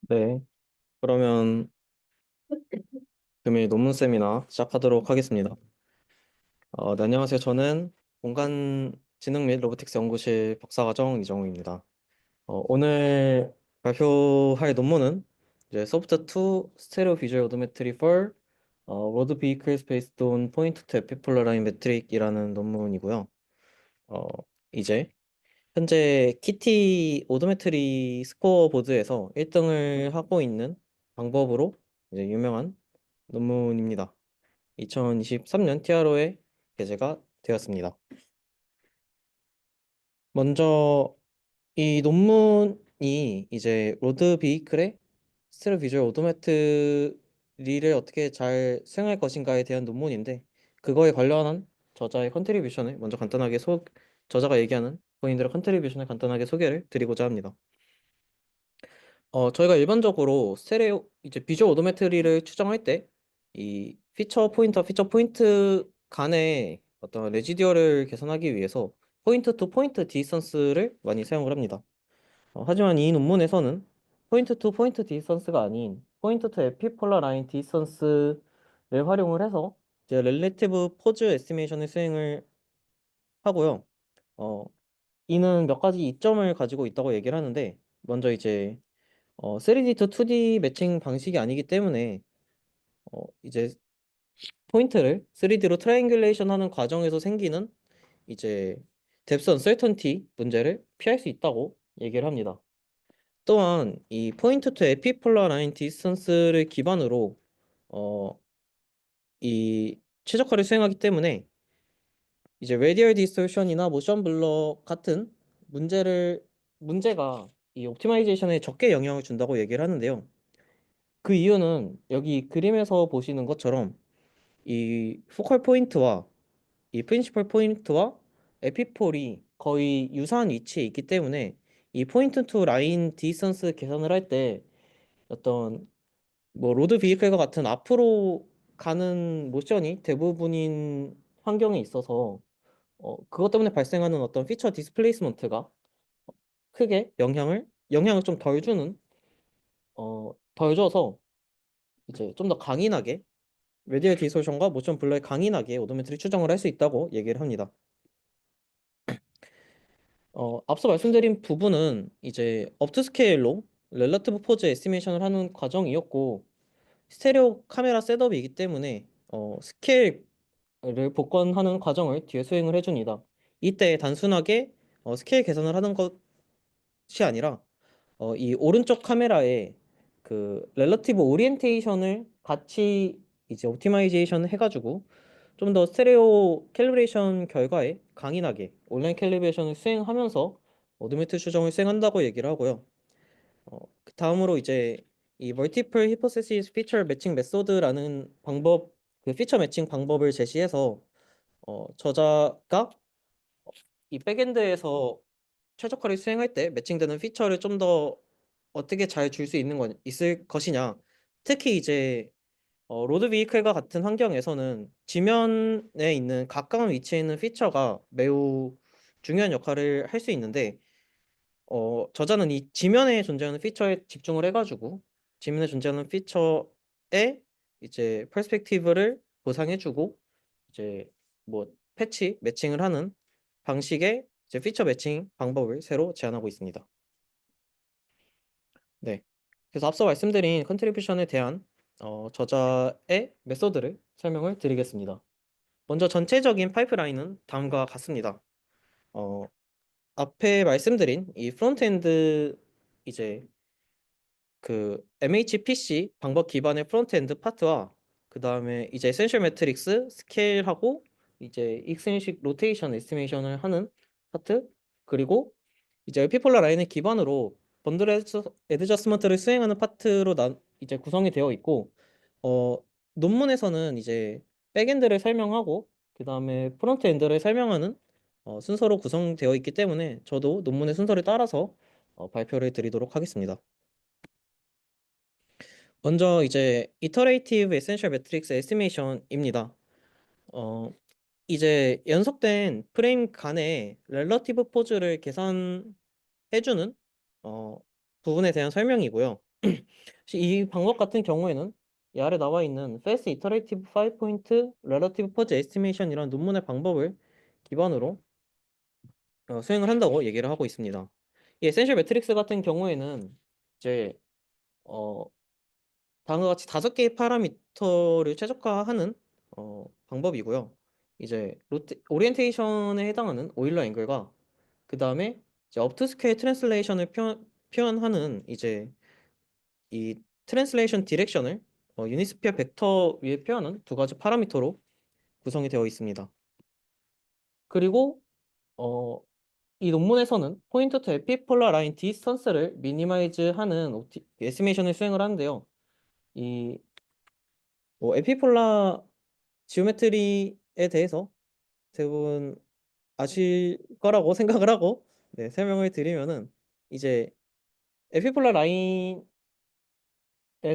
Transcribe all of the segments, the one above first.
네, 그러면 금일 논문 세미나 시작하도록 하겠습니다. 네, 안녕하세요. 저는 공간 지능 및 로보틱스 연구실 박사과정 이정우입니다. 오늘 발표할 논문은 이제 소프트 2 스테레오 비주얼 오도메트리 for 로드 비이클 스페이스드 온 포인트 투 에피폴라라인 메트릭이라는 논문이고요. 어, 이제 현재 키티 오도메트리 스코어 보드에서 1등을 하고 있는 방법으로 이제 유명한 논문입니다. 2023년 TRO에 게재가 되었습니다. 먼저 이 논문이 이제 로드 비이클의 스테레오 비주얼 오도메트리를 어떻게 잘 수행할 것인가에 대한 논문인데 그거에 관련한 저자의 컨트리뷰션을 먼저 간단하게 저자가 얘기하는 본인들의 컨트리뷰션을 간단하게 소개를 드리고자 합니다. 저희가 일반적으로 스테레오 이제 비주얼 오도메트리를 추정할 때 이 피처 포인트 간의 어떤 레지듀얼을 계산하기 위해서 포인트 투 포인트 디스턴스를 많이 사용을 합니다. 하지만 이 논문에서는 포인트 투 포인트 디스턴스가 아닌 포인트 투 에피폴라 라인 디스턴스를 활용을 해서 이제 렐레티브 포즈 에스티메이션을 수행을 하고요. 어, 이는 몇 가지 이점을 가지고 있다고 얘기를 하는데 먼저 이제 3D to 2D 매칭 방식이 아니기 때문에 이제 포인트를 3D로 트라이앵귤레이션 하는 과정에서 생기는 이제 뎁스 언서턴티 문제를 피할 수 있다고 얘기를 합니다. 또한 이 포인트 투 에피폴라 라인 디스턴스를 기반으로 어, 이 최적화를 수행하기 때문에 이제 레디얼 디스토션이나 모션 블러 같은 문제가 이 옵티마이제이션에 적게 영향을 준다고 얘기를 하는데요. 그 이유는 여기 그림에서 보시는 것처럼 이 포컬 포인트와 이 프린시펄 포인트와 에피폴이 거의 유사한 위치에 있기 때문에 이 포인트 투 라인 디스턴스 계산을 할 때 어떤 뭐 로드 비이클과 같은 앞으로 가는 모션이 대부분인 환경에 있어서 그것 때문에 발생하는 어떤 피처 디스플레이스먼트가 크게 영향을 좀 덜 주는 덜 줘서 이제 좀 더 강인하게 레디얼 디소션과 모션 블러에 강인하게 오도메트리 추정을 할 수 있다고 얘기를 합니다. 앞서 말씀드린 부분은 이제 업투 스케일로 렐러티브 포즈 에스티메이션을 하는 과정이었고 스테레오 카메라 셋업이기 때문에 스케일을 복원하는 과정을 뒤에 수행을 해줍니다. 이때 단순하게 스케일 계산을 하는 것이 아니라 이 오른쪽 카메라에 그 렐러티브 오리엔테이션을 같이 이제 옵티마이제이션 해가지고 좀 더 스테레오 캘리브레이션 결과에 강인하게 온라인 캘리브레이션을 수행하면서 오도메트 추정을 수행한다고 얘기를 하고요. 그 다음으로 이제 이 멀티플 히포테시스 피처 매칭 메소드라는 방법, 그 피처 매칭 방법을 제시해서 저자가 이 백엔드에서 최적화를 수행할 때 매칭되는 피처를 좀 더 어떻게 잘 줄 수 있을 것이냐. 특히 이제 로드 비이클과 같은 환경에서는 지면에 있는 가까운 위치에 있는 피처가 매우 중요한 역할을 할 수 있는데 저자는 이 지면에 존재하는 피처에 집중을 해가지고 지면에 존재하는 피처에 이제 퍼스펙티브를 보상해주고 이제 뭐 패치 매칭을 하는 방식의 이제 피처 매칭 방법을 새로 제안하고 있습니다. 네. 그래서 앞서 말씀드린 컨트리뷰션에 대한 저자의 메소드를 설명을 드리겠습니다. 먼저 전체적인 파이프라인은 다음과 같습니다. 어, 앞에 말씀드린 이 프론트엔드 이제 그 MHPC 방법 기반의 프론트엔드 파트와 그 다음에 이제 에센셜 매트릭스 스케일하고 이제 익스텐식 로테이션 에스티메이션을 하는 파트 그리고 이제 에피폴라 라인을 기반으로 번들 애드저스먼트를 수행하는 파트로 이제 구성이 되어 있고 어 논문에서는 이제 백엔드를 설명하고 그 다음에 프론트엔드를 설명하는 순서로 구성되어 있기 때문에 저도 논문의 순서를 따라서 발표를 드리도록 하겠습니다. 먼저 이제 Iterative Essential Matrix Estimation입니다. 어, 이제 연속된 프레임 간의 렐러티브 포즈를 계산해주는 어, 부분에 대한 설명이고요. 이 방법 같은 경우에는 이 아래 나와 있는 Fast Iterative 5-Point Relative Pose Estimation이라는 논문의 방법을 기반으로 수행을 한다고 얘기를 하고 있습니다. 이 에센셜 매트릭스 같은 경우에는 이제 어, 다음과 같이 5개의 파라미터를 최적화하는 방법이고요. 이제 오리엔테이션에 해당하는 오일러 앵글과 그 다음에 이제 업투 스케일 트랜슬레이션을 표현하는 이제 이 트랜슬레이션 디렉션을 유니스피어 벡터 위에 표현한 2가지 파라미터로 구성이 되어 있습니다. 그리고 어, 이 논문에서는 포인트 투 에피폴라 라인 디스턴스를 미니마이즈하는 에스티메이션을 수행을 하는데요. 이 에피폴라 지오메트리에 대해서 대부분 아실 거라고 생각을 하고 설명을 드리면은 이제 에피폴라 라인에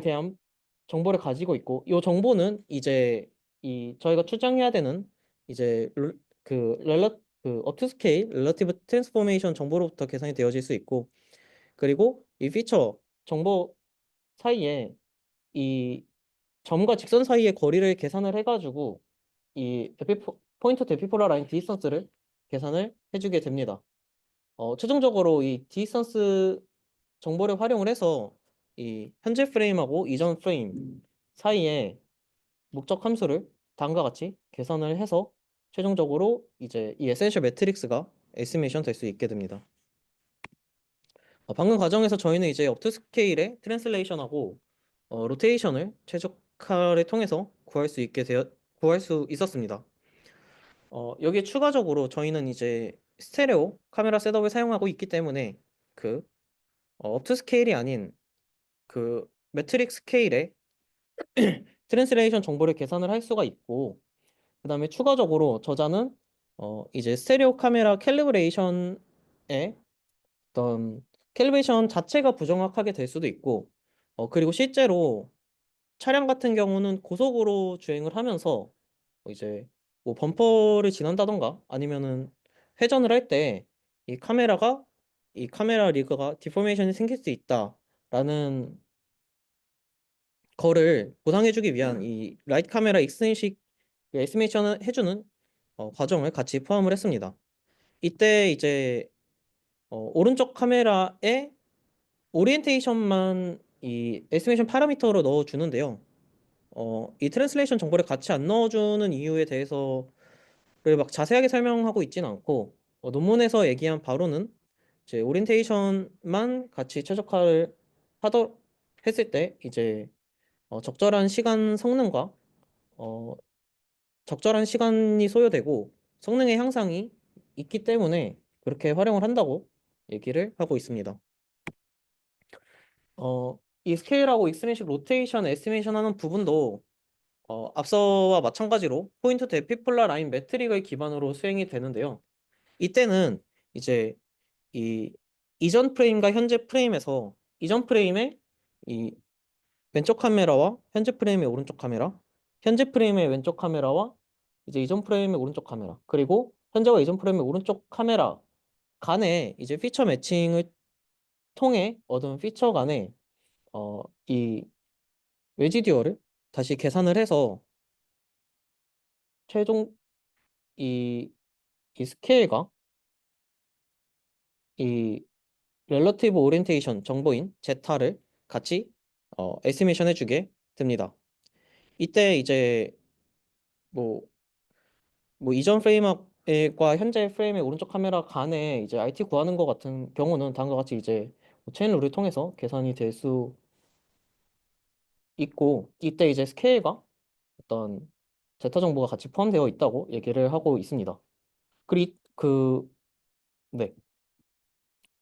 대한 정보를 가지고 있고 이 정보는 이제 이 저희가 추정해야 되는 이제 그 업투스케일 relatives 트랜스포메이션 정보로부터 계산이 되어질 수 있고 그리고 이 피처 정보 사이에 이 점과 직선 사이의 거리를 계산을 해가지고 이 포인트 에피폴라 라인 디스턴스를 계산을 해주게 됩니다. 최종적으로 이 디스턴스 정보를 활용을 해서 이 현재 프레임하고 이전 프레임 사이에 목적 함수를 다음과 같이 계산을 해서 최종적으로 이제 이 에센셜 매트릭스가 에스티메이션 될 수 있게 됩니다. 방금 과정에서 저희는 이제 업투 스케일의 트랜슬레이션하고 로테이션을 최적화를 통해서 구할 수 있었습니다. 여기에 추가적으로 저희는 이제 스테레오 카메라 셋업을 사용하고 있기 때문에 그 업투 스케일이 아닌 그 매트릭 스케일의 트랜슬레이션 정보를 계산을 할 수가 있고 그다음에 추가적으로 저자는 이제 스테레오 카메라 캘리브레이션의 어떤 캘리브레이션 자체가 부정확하게 될 수도 있고 그리고 실제로 차량 같은 경우는 고속으로 주행을 하면서 이제 뭐 범퍼를 지난다던가 아니면은 회전을 할 때 이 카메라 리그가 디포메이션이 생길 수 있다라는 거를 보상해주기 위한 이 라이트 카메라 익스트린식 에스티메이션을 해주는 과정을 같이 포함을 했습니다. 이때 이제 오른쪽 카메라에 오리엔테이션만 이 에스티메이션 파라미터로 넣어주는데요. 이 트랜슬레이션 정보를 같이 안 넣어주는 이유에 대해서를 막 자세하게 설명하고 있진 않고 논문에서 얘기한 바로는 이제 오리엔테이션만 같이 최적화를 하더 했을 때 이제 적절한 시간 성능과 어, 적절한 시간이 소요되고 성능의 향상이 있기 때문에 그렇게 활용을 한다고 얘기를 하고 있습니다. 이 스케일하고 익스트린식 로테이션 에스티메이션 하는 부분도 앞서와 마찬가지로 포인트 대 에피폴라 라인 매트릭을 기반으로 수행이 되는데요. 이때는 이제 이 이전 프레임과 현재 프레임에서 이전 프레임의 이 왼쪽 카메라와 현재 프레임의 오른쪽 카메라, 현재 프레임의 왼쪽 카메라와 이제 이전 프레임의 오른쪽 카메라, 그리고 현재와 이전 프레임의 오른쪽 카메라 간의 이제 피처 매칭을 통해 얻은 피처 간의 이 레지듀얼을 다시 계산을 해서 최종 이, 이 스케일과 이 렐러티브 오리엔테이션 정보인 제타를 같이 에스티메이션 해주게 됩니다. 이때 이제 뭐, 뭐 이전 프레임과 현재 프레임의 오른쪽 카메라 간에 이제 IT 구하는 것 같은 경우는 다음과 같이 이제 뭐 체인 룰을 통해서 계산이 될 수 있고 이때 이제 스케일과 어떤 제타 정보가 같이 포함되어 있다고 얘기를 하고 있습니다. 네.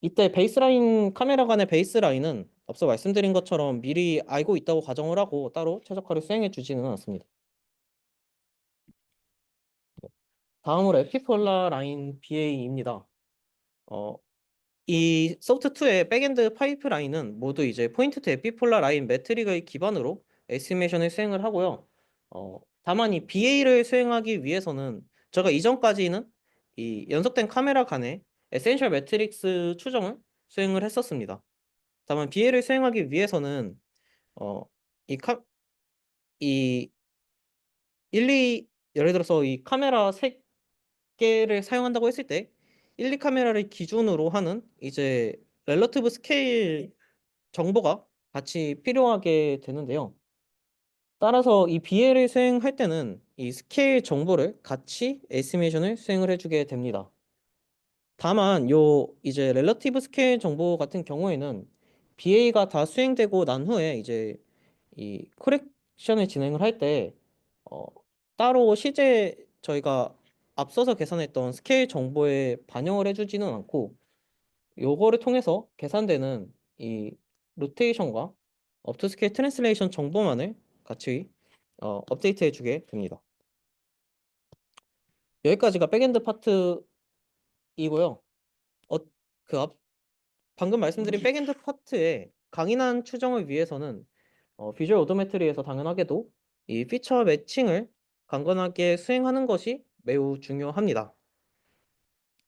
이때 베이스라인 카메라 간의 베이스라인은 앞서 말씀드린 것처럼 미리 알고 있다고 가정을 하고 따로 최적화를 수행해 주지는 않습니다. 다음으로 에피폴라 라인 BA입니다. 어, 이 소프트2의 백엔드 파이프라인은 모두 이제 포인트 투 에피폴라 라인 매트릭을 기반으로 에스티메이션을 수행을 하고요. 다만 이 BA를 수행하기 위해서는 제가 이전까지는 이 연속된 카메라 간의 에센셜 매트릭스 추정을 수행을 했었습니다. 다만 BA를 수행하기 위해서는 어, 이 카, 이 예를 들어서 이 카메라 3개를 사용한다고 했을 때 1, 2 카메라를 기준으로 하는 이제 렐러티브 스케일 정보가 같이 필요하게 되는데요. 따라서 이 BL을 수행할 때는 이 스케일 정보를 같이 에스티메이션을 수행을 해주게 됩니다. 다만 요 이제 렐러티브 스케일 정보 같은 경우에는 BA가 다 수행되고 난 후에 이제 이 커렉션을 진행을 할 때 따로 실제 저희가 앞서서 계산했던 스케일 정보에 반영을 해주지는 않고 요거를 통해서 계산되는 이 로테이션과 업투 스케일 트랜슬레이션 정보만을 같이 업데이트 해주게 됩니다. 여기까지가 백엔드 파트이고요. 어, 그 방금 말씀드린 백엔드 파트의 강인한 추정을 위해서는 비주얼 오도메트리에서 당연하게도 이 피처 매칭을 강건하게 수행하는 것이 매우 중요합니다.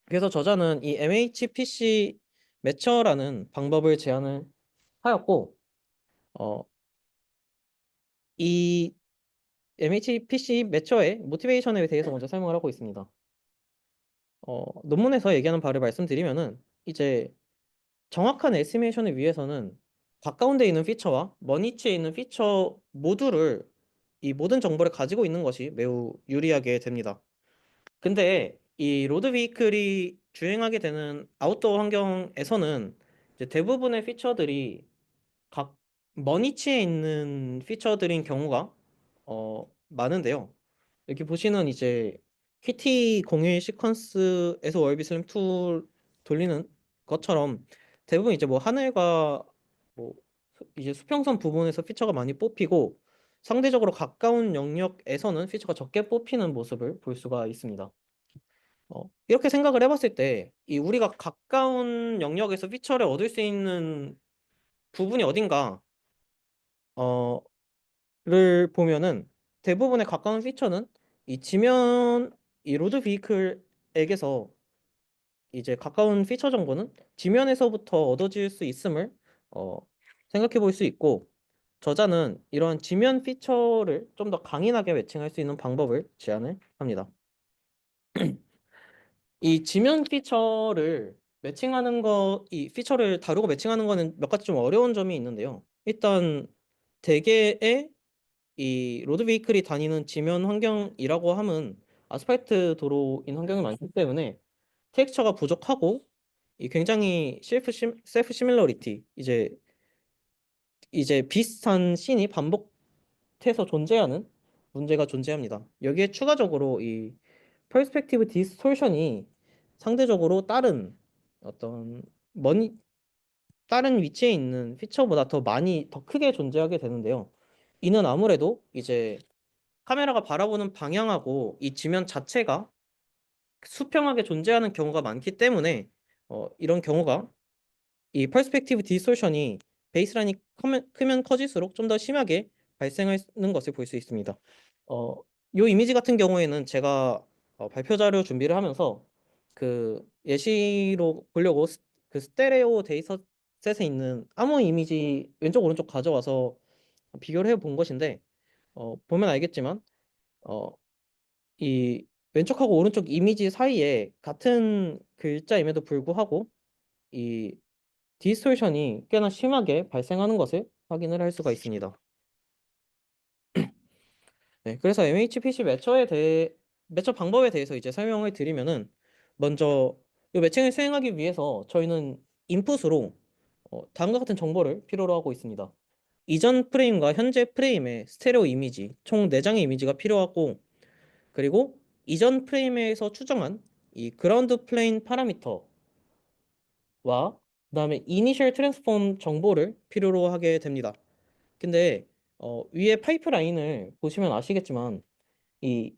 그래서 저자는 이 MHPC 매처라는 방법을 제안을 하였고, 어, 이 MHPC 매처의 모티베이션에 대해서 먼저 설명을 하고 있습니다. 논문에서 얘기하는 바를 말씀드리면은 이제 정확한 에스티메이션을 위해서는 가까운 데 있는 피처와 먼 위치에 있는 피처 모두를 이 모든 정보를 가지고 있는 것이 매우 유리하게 됩니다. 근데 이 로드 비클이 주행하게 되는 아웃도어 환경에서는 이제 대부분의 피처들이 각 먼 위치에 있는 피처들인 경우가 많은데요. 여기 보시는 이제 QT01 시퀀스에서 월비 슬램 2 돌리는 것처럼 대부분 이제 뭐 하늘과 뭐 이제 수평선 부분에서 피처가 많이 뽑히고 상대적으로 가까운 영역에서는 피처가 적게 뽑히는 모습을 볼 수가 있습니다. 이렇게 생각을 해봤을 때 이 우리가 가까운 영역에서 피처를 얻을 수 있는 부분이 어딘가 어, 를 보면은 대부분의 가까운 피처는 이 지면 이 로드 비클에게서 이제 가까운 피처 정보는 지면에서부터 얻어질 수 있음을 어, 생각해 볼 수 있고 저자는 이러한 지면 피처를 좀 더 강인하게 매칭할 수 있는 방법을 제안을 합니다. 이 지면 피처를 매칭하는 이 피처를 다루고 매칭하는 거는 몇 가지 좀 어려운 점이 있는데요. 일단 대개의 이 로드 베이클이 다니는 지면 환경이라고 함은 아스팔트 도로인 환경이 많기 때문에 텍스처가 부족하고 이 굉장히 셀프 시밀러리티 이제 비슷한 씬이 반복해서 존재하는 문제가 존재합니다. 여기에 추가적으로 이 퍼스펙티브 디스토션이 상대적으로 어떤 먼 다른 위치에 있는 피처보다 더 크게 존재하게 되는데요. 이는 아무래도 이제 카메라가 바라보는 방향하고 이 지면 자체가 수평하게 존재하는 경우가 많기 때문에 이런 경우가 이 퍼스펙티브 디스토션이 베이스라인이 크면 커질수록 좀 더 심하게 발생하는 것을 볼 수 있습니다. 어, 요 이미지 같은 경우에는 제가 발표 자료 준비를 하면서 그 예시로 보려고 그 스테레오 데이터셋에 있는 아무 이미지 왼쪽 오른쪽 가져와서 비교를 해 본 것인데 보면 알겠지만 어, 이 왼쪽하고 오른쪽 이미지 사이에 같은 글자임에도 불구하고 이 디스토션이 꽤나 심하게 발생하는 것을 확인을 할 수가 있습니다. 네, 그래서 MHPC 매처 방법에 대해서 이제 설명을 드리면은 먼저 이 매칭을 수행하기 위해서 저희는 인풋으로 다음과 같은 정보를 필요로 하고 있습니다. 이전 프레임과 현재 프레임의 스테레오 이미지 총 4장의 이미지가 필요하고 그리고 이전 프레임에서 추정한 이 그라운드 플레인 파라미터와 그다음에 이니셜 트랜스폼 정보를 필요로 하게 됩니다. 근데 위에 파이프라인을 보시면 아시겠지만 이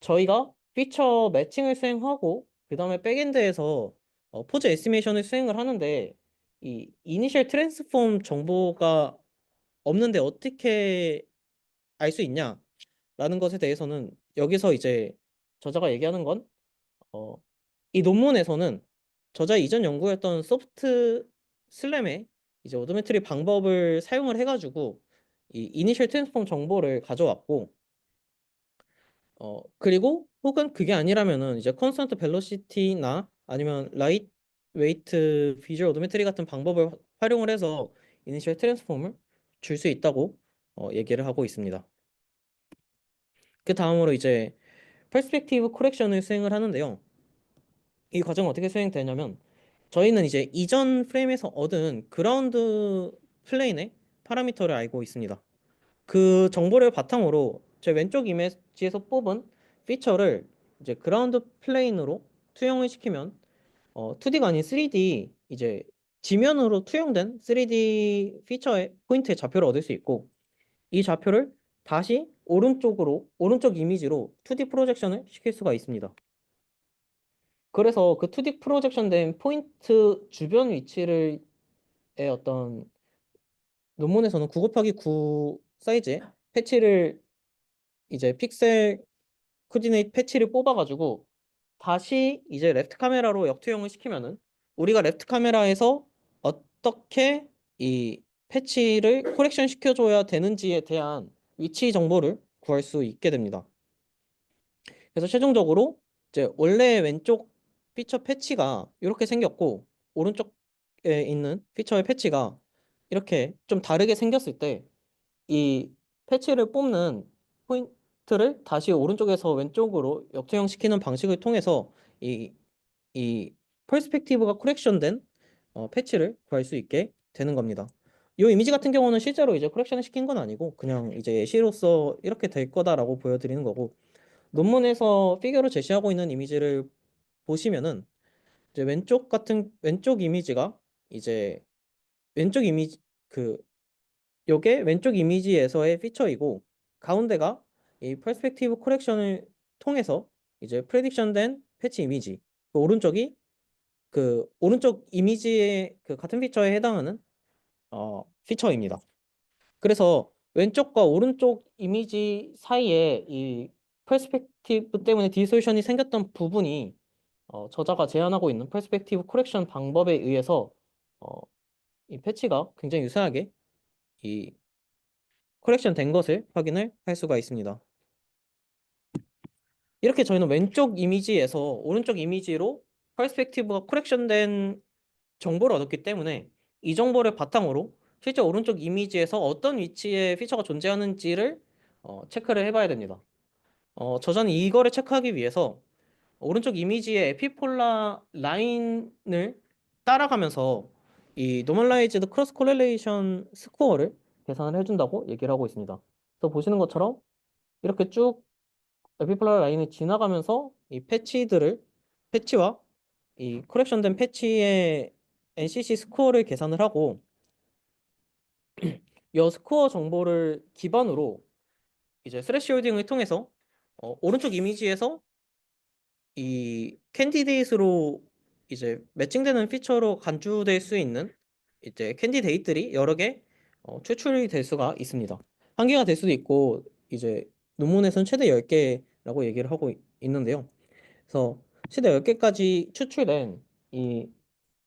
저희가 피처 매칭을 수행하고 그다음에 백엔드에서 포즈 에스티메이션을 수행을 하는데 이 이니셜 트랜스폼 정보가 없는데 어떻게 알 수 있냐라는 것에 대해서는 여기서 이제 저자가 얘기하는 건 이 논문에서는 저자 이전 연구였던 소프트 슬램의 이제 오도메트리 방법을 사용을 해가지고 이 이니셜 트랜스폼 정보를 가져왔고, 그리고 혹은 그게 아니라면은 이제 컨스턴트 벨로시티나 아니면 라이트 웨이트 비주얼 오도메트리 같은 방법을 활용을 해서 이니셜 트랜스폼을 줄 수 있다고 얘기를 하고 있습니다. 그 다음으로 이제 퍼스펙티브 코렉션을 수행을 하는데요. 이 과정은 어떻게 수행되냐면 저희는 이제 이전 프레임에서 얻은 그라운드 플레인의 파라미터를 알고 있습니다. 그 정보를 바탕으로 제 왼쪽 이미지에서 뽑은 피처를 이제 그라운드 플레인으로 투영을 시키면 2D가 아닌 3D 이제 지면으로 투영된 3D 피처의 포인트의 좌표를 얻을 수 있고, 이 좌표를 다시 오른쪽 이미지로 2D 프로젝션을 시킬 수가 있습니다. 그래서 그 2D 프로젝션 된 포인트 주변 위치를 의 어떤 논문에서는 9 곱하기 9 사이즈의 패치를 이제 픽셀 코디네이트 패치를 뽑아가지고 다시 이제 레프트 카메라로 역투영을 시키면은 우리가 레프트 카메라에서 어떻게 이 패치를 코렉션 시켜줘야 되는지에 대한 위치 정보를 구할 수 있게 됩니다. 그래서 최종적으로 이제 원래 왼쪽 피처 패치가 이렇게 생겼고 오른쪽에 있는 피처의 패치가 이렇게 좀 다르게 생겼을 때 이 패치를 뽑는 포인트를 다시 오른쪽에서 왼쪽으로 역투영시키는 방식을 통해서 이, 이 퍼스펙티브가 코렉션된 패치를 구할 수 있게 되는 겁니다. 이 이미지 같은 경우는 실제로 이제 코렉션을 시킨 건 아니고 그냥 이제 예시로서 이렇게 될 거다라고 보여드리는 거고, 논문에서 피겨로 제시하고 있는 이미지를 보시면은 이제 왼쪽 이미지가 이제 왼쪽 이미지 그 요게 왼쪽 이미지에서의 피처이고, 가운데가 이 퍼스펙티브 코렉션을 통해서 이제 프레딕션된 패치 이미지, 오른쪽이 그 오른쪽 이미지의 그 같은 피처에 해당하는 피처입니다. 그래서 왼쪽과 오른쪽 이미지 사이에 이 퍼스펙티브 때문에 디소루션이 생겼던 부분이 저자가 제안하고 있는 퍼스펙티브 코렉션 방법에 의해서 어, 이 패치가 굉장히 유사하게 이 코렉션 된 것을 확인을 할 수가 있습니다. 이렇게 저희는 왼쪽 이미지에서 오른쪽 이미지로 퍼스펙티브가 코렉션된 정보를 얻었기 때문에 이 정보를 바탕으로 실제 오른쪽 이미지에서 어떤 위치에 피처가 존재하는지를 체크를 해봐야 됩니다. 저자는 이거를 체크하기 위해서 오른쪽 이미지의 에피폴라 라인을 따라가면서 이 노멀라이즈드 크로스 콜렐레이션 스코어를 계산을 해준다고 얘기를 하고 있습니다. 그래서 보시는 것처럼 이렇게 쭉 에피폴라 라인을 지나가면서 이 패치와 이 커렉션된 패치의 NCC 스코어를 계산을 하고, 이 스코어 정보를 기반으로 이제 스레시홀딩을 통해서 오른쪽 이미지에서 이 캔디데이트로 이제 매칭되는 피처로 간주될 수 있는 이제 캔디데이트들이 여러 개 추출이 될 수가 있습니다. 한 개가 될 수도 있고 이제 논문에서는 최대 10개라고 얘기를 하고 있는데요. 그래서 최대 10개까지 추출된 이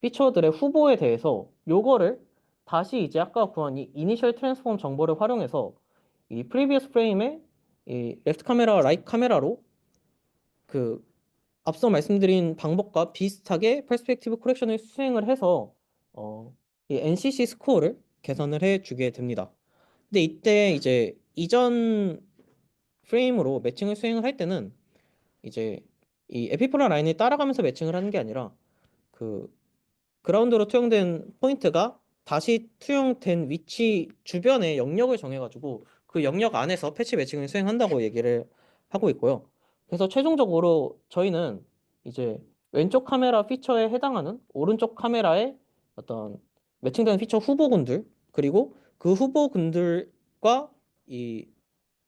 피처들의 후보에 대해서 요거를 다시 이제 아까 구한 이 이니셜 트랜스폼 정보를 활용해서 이 프리비어스 프레임의 이 레프트 카메라와 라이트 카메라로 그 앞서 말씀드린 방법과 비슷하게 퍼스펙티브 코렉션을 수행을 해서 이 NCC 스코어를 계산을 해주게 됩니다. 근데 이때 이제 이전 프레임으로 매칭을 수행을 할 때는 이제 이 에피폴라 라인을 따라가면서 매칭을 하는 게 아니라 그 그라운드로 투영된 포인트가 다시 투영된 위치 주변에 영역을 정해가지고 그 영역 안에서 패치 매칭을 수행한다고 얘기를 하고 있고요. 그래서 최종적으로 저희는 이제 왼쪽 카메라 피처에 해당하는 오른쪽 카메라의 어떤 매칭되는 피처 후보군들, 그리고 그 후보군들과 이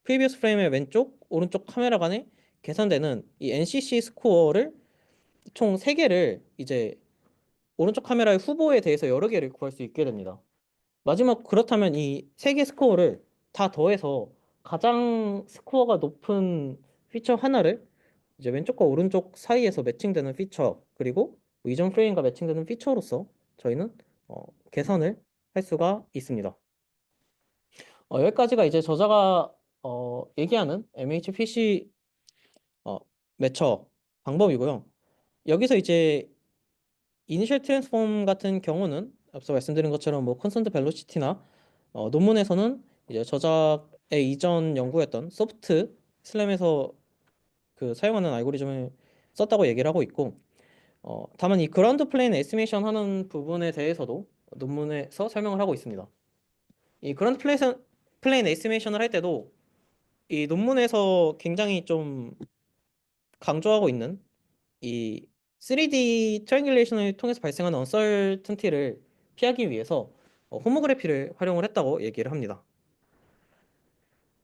프리비어스 프레임의 왼쪽, 오른쪽 카메라 간에 계산되는 이 NCC 스코어를 총 3개를 이제 오른쪽 카메라의 후보에 대해서 여러 개를 구할 수 있게 됩니다. 마지막 그렇다면 이 세 개 스코어를 다 더해서 가장 스코어가 높은 피처 하나를 이제 왼쪽과 오른쪽 사이에서 매칭되는 피처, 그리고 뭐 이전 프레임과 매칭되는 피처로서 저희는 계산을 할 수가 있습니다. 여기까지가 이제 저자가 얘기하는 MHPC 어, 매처 방법이고요. 여기서 이제 이니셜 트랜스폼 같은 경우는 앞서 말씀드린 것처럼 뭐 컨스턴트 벨로시티나 논문에서는 이제 저자의 이전 연구했던 소프트 슬램에서 그 사용하는 알고리즘을 썼다고 얘기를 하고 있고, 다만 이 그라운드 플레인 에스티메이션 하는 부분에 대해서도 논문에서 설명을 하고 있습니다. 이 그라운드 플레인 에스티메이션을 할 때도 이 논문에서 굉장히 좀 강조하고 있는 이 3D 트라이앵귤레이션을 통해서 발생하는 언설튼티를 피하기 위해서 호모그래피를 활용을 했다고 얘기를 합니다.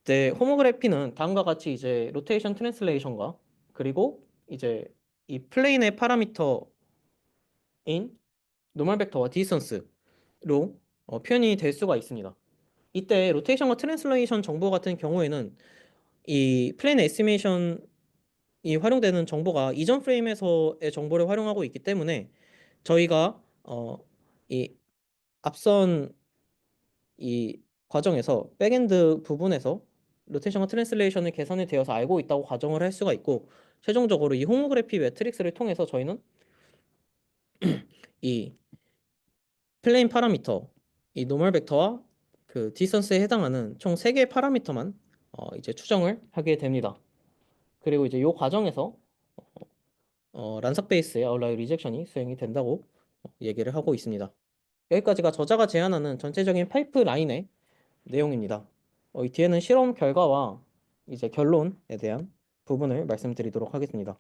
네, 호모그래피는 다음과 같이 이제 로테이션 트랜슬레이션과 그리고 이제 이 플레인의 파라미터인 노멀 벡터와 디스턴스로 표현이 될 수가 있습니다. 이때 로테이션과 트랜슬레이션 정보 같은 경우에는 이 플레인 에스티메이션이 활용되는 정보가 이전 프레임에서의 정보를 활용하고 있기 때문에 저희가 이 앞선 이 과정에서 백엔드 부분에서 로테이션과 트랜슬레이션을 계산이 되어서 알고 있다고 가정을 할 수가 있고, 최종적으로 이 호모그래피 매트릭스를 통해서 저희는 이 플레인 파라미터, 이 노멀 벡터와 그 디스턴스에 해당하는 총 3개의 파라미터만 이제 추정을 하게 됩니다. 그리고 이제 이 과정에서 란삭 베이스의 아웃라이어 리젝션이 수행이 된다고 얘기를 하고 있습니다. 여기까지가 저자가 제안하는 전체적인 파이프라인의 내용입니다. 이 뒤에는 실험 결과와 이제 결론에 대한 부분을 말씀드리도록 하겠습니다.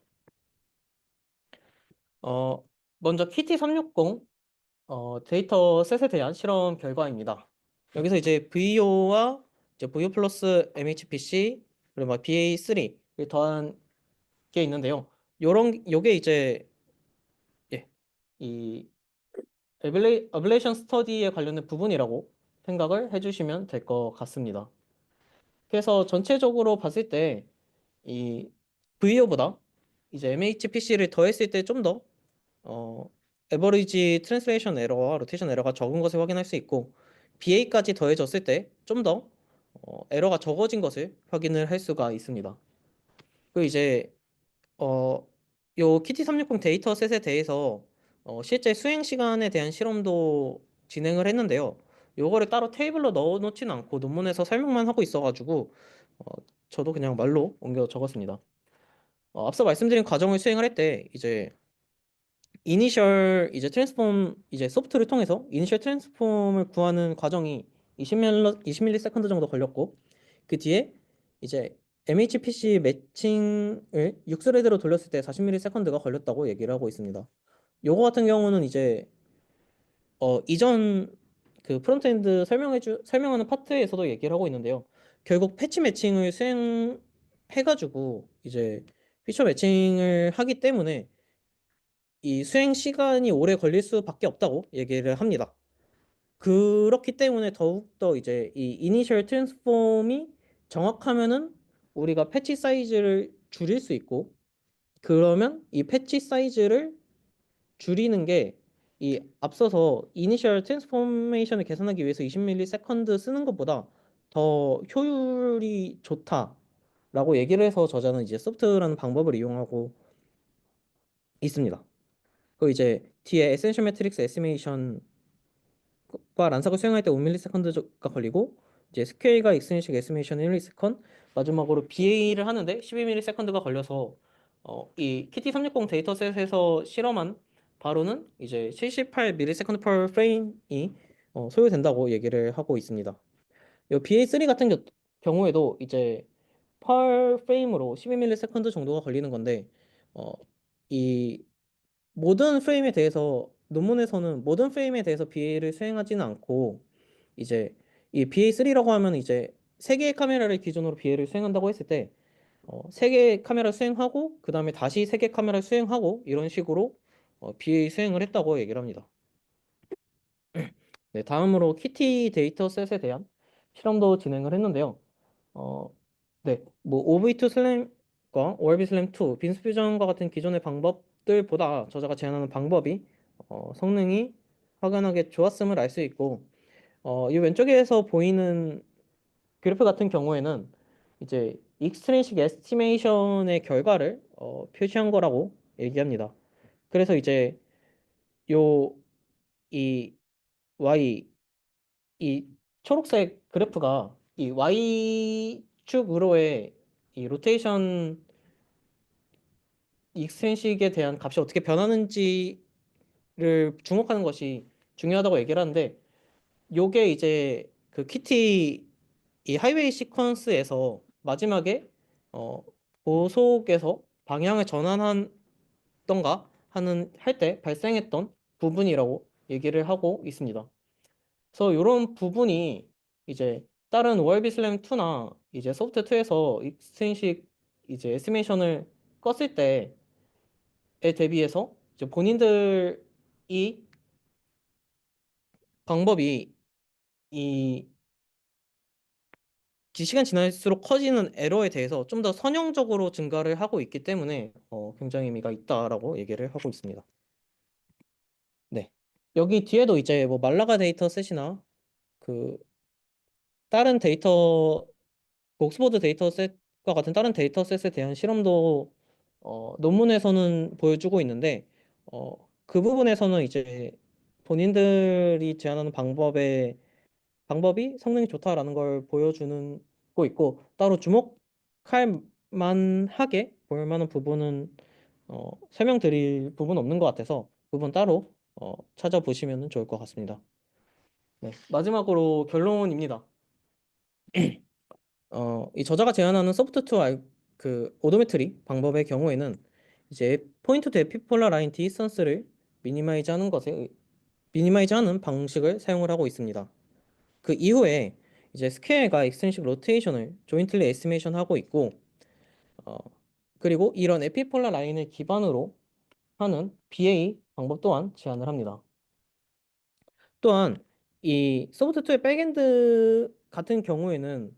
어, 먼저 KT360 데이터셋에 대한 실험 결과입니다. 여기서 이제 VO와 이제 VO 플러스 MHPC 그리고 막 BA3를 더한 게 있는데요. 요게 이제 예, 이 어블레이션 스터디에 관련된 부분이라고 생각을 해주시면 될 것 같습니다. 그래서 전체적으로 봤을 때 이 VO보다 이제 MHPC를 더했을 때 좀 더 에버리지 트랜스레이션 에러와 로테이션 에러가 적은 것을 확인할 수 있고, BA까지 더해졌을 때 좀 더 에러가 적어진 것을 확인을 할 수가 있습니다. 그리고 이제 어, 요 KT360 데이터셋에 대해서 실제 수행 시간에 대한 실험도 진행을 했는데요. 요거를 따로 테이블로 넣어 놓지는 않고 논문에서 설명만 하고 있어가지고 어, 저도 그냥 말로 옮겨 적었습니다. 앞서 말씀드린 과정을 수행을 할 때 이제 이니셜 이제 트랜스폼 이제 소프트를 통해서 이니셜 트랜스폼을 구하는 과정이 20ms 정도 걸렸고, 그 뒤에 이제 MHPC 매칭을 6스레드로 돌렸을 때 40ms가 걸렸다고 얘기를 하고 있습니다. 요거 같은 경우는 이제 이전 그 프론트엔드 설명하는 파트에서도 얘기를 하고 있는데요. 결국 패치 매칭을 수행해가지고 이제 피처 매칭을 하기 때문에 이 수행 시간이 오래 걸릴 수밖에 없다고 얘기를 합니다. 그렇기 때문에 더욱더 이제 이 이니셜 트랜스폼이 정확하면은 우리가 패치 사이즈를 줄일 수 있고, 그러면 이 패치 사이즈를 줄이는 게 이 앞서서 이니셜 트랜스포메이션을 계산하기 위해서 20ms 쓰는 것보다 더 효율이 좋다라고 얘기를 해서 저자는 이제 소프트라는 방법을 이용하고 있습니다. 그 이제 뒤에 에센셜 매트릭스 에스티메이션과 란삭을 수행할 때 5ms가 걸리고, 이제 스케일과 익스텐식 에스티메이션 1ms, 마지막으로 BA를 하는데 12ms가 걸려서 이 KT360 데이터셋에서 실험한 바로는 이제 78ms per frame이 소요된다고 얘기를 하고 있습니다. 이 BA3 같은 경우에도 이제 per frame으로 12ms 정도가 걸리는 건데, 어, 이 모든 프레임에 대해서 논문에서는 모든 프레임에 대해서 BA를 수행하지는 않고, 이제 이 BA3라고 하면 이제 세 개의 카메라를 기준으로 BA를 수행한다고 했을 때 세 개의 카메라 수행하고 그 다음에 다시 세 개 카메라 수행하고 이런 식으로 BA 수행을 했다고 얘기를 합니다. 네, 다음으로 키티 데이터셋에 대한 실험도 진행을 했는데요. 어, 네, 뭐 OV2 슬램과 ORB 슬램 2, 빈스 퓨전과 같은 기존의 방법들보다 저자가 제안하는 방법이 성능이 확연하게 좋았음을 알 수 있고, 이 왼쪽에서 보이는 그래프 같은 경우에는 이제 익스트린식 에스티메이션의 결과를 표시한 거라고 얘기합니다. 그래서 이제 요 이 Y 이 초록색 그래프가 이 Y축으로의 이 로테이션 익스트린식에 대한 값이 어떻게 변하는지를 주목하는 것이 중요하다고 얘기를 하는데 요게 이제 그 키티 이 하이웨이 시퀀스에서 마지막에 어 고속에서 방향을 전환한던가 하는 할 때 발생했던 부분이라고 얘기를 하고 있습니다. 그래서 이런 부분이 이제 다른 ORB 슬램 2나 이제 소프트 2에서 익스트린식 이제 에스티메이션을 껐을 때에 대비해서 이제 본인들이 방법이 이 시간 지날수록 커지는 에러에 대해서 좀 더 선형적으로 증가를 하고 있기 때문에 굉장히 의미가 있다라고 얘기를 하고 있습니다. 네. 여기 뒤에도 이제 뭐 말라가 데이터셋이나 그 다른 데이터 옥스퍼드 데이터셋과 같은 다른 데이터셋에 대한 실험도 논문에서는 보여주고 있는데 그 부분에서는 이제 본인들이 제안하는 방법이 성능이 좋다라는 걸 보여주는 거 있고 따로 주목할 만하게 볼 만한 부분은 설명드릴 부분 없는 것 같아서 그 부분 따로 찾아보시면 좋을 것 같습니다. 네, 마지막으로 결론입니다. 이 저자가 제안하는 소프트 투 그 오도메트리 방법의 경우에는 이제 포인트 투 에피폴라 라인 디스턴스를 미니마이즈하는 방식을 사용을 하고 있습니다. 그 이후에 이제 스퀘어가 익스텐식 로테이션을 조인틀리 에스티메이션 하고 있고 어, 그리고 이런 에피폴라 라인을 기반으로 하는 BA 방법 또한 제안을 합니다. 또한 이 소프트2의 백엔드 같은 경우에는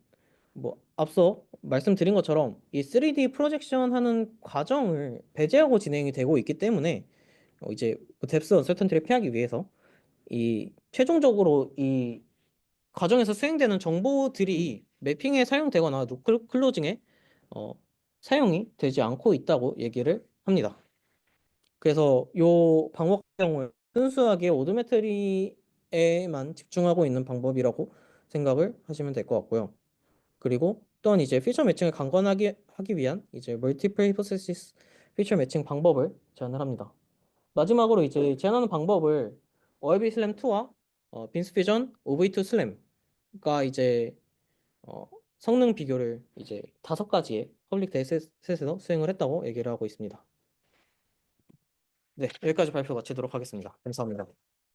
뭐 앞서 말씀드린 것처럼 이 3D 프로젝션 하는 과정을 배제하고 진행이 되고 있기 때문에 이제 뎁스 언서턴티를 피하기 위해서 이 최종적으로 이 과정에서 수행되는 정보들이 매핑에 사용되거나 노클 클로징에 어, 사용이 되지 않고 있다고 얘기를 합니다. 그래서 요 방법 같은 경우에 순수하게 오도메트리에만 집중하고 있는 방법이라고 생각을 하시면 될 것 같고요. 그리고 또한 이제 피처 매칭을 강건하게 하기 위한 이제 멀티플 히포테시스 피처 매칭 방법을 제안을 합니다. 마지막으로 이제 제안하는 방법을 OLB 슬램 2와 빈스 퓨전 OV2 슬램과 이제 어, 성능 비교를 이제 5가지의 퍼블릭 데이터셋에서 수행을 했다고 얘기를 하고 있습니다. 네, 여기까지 발표 마치도록 하겠습니다. 감사합니다.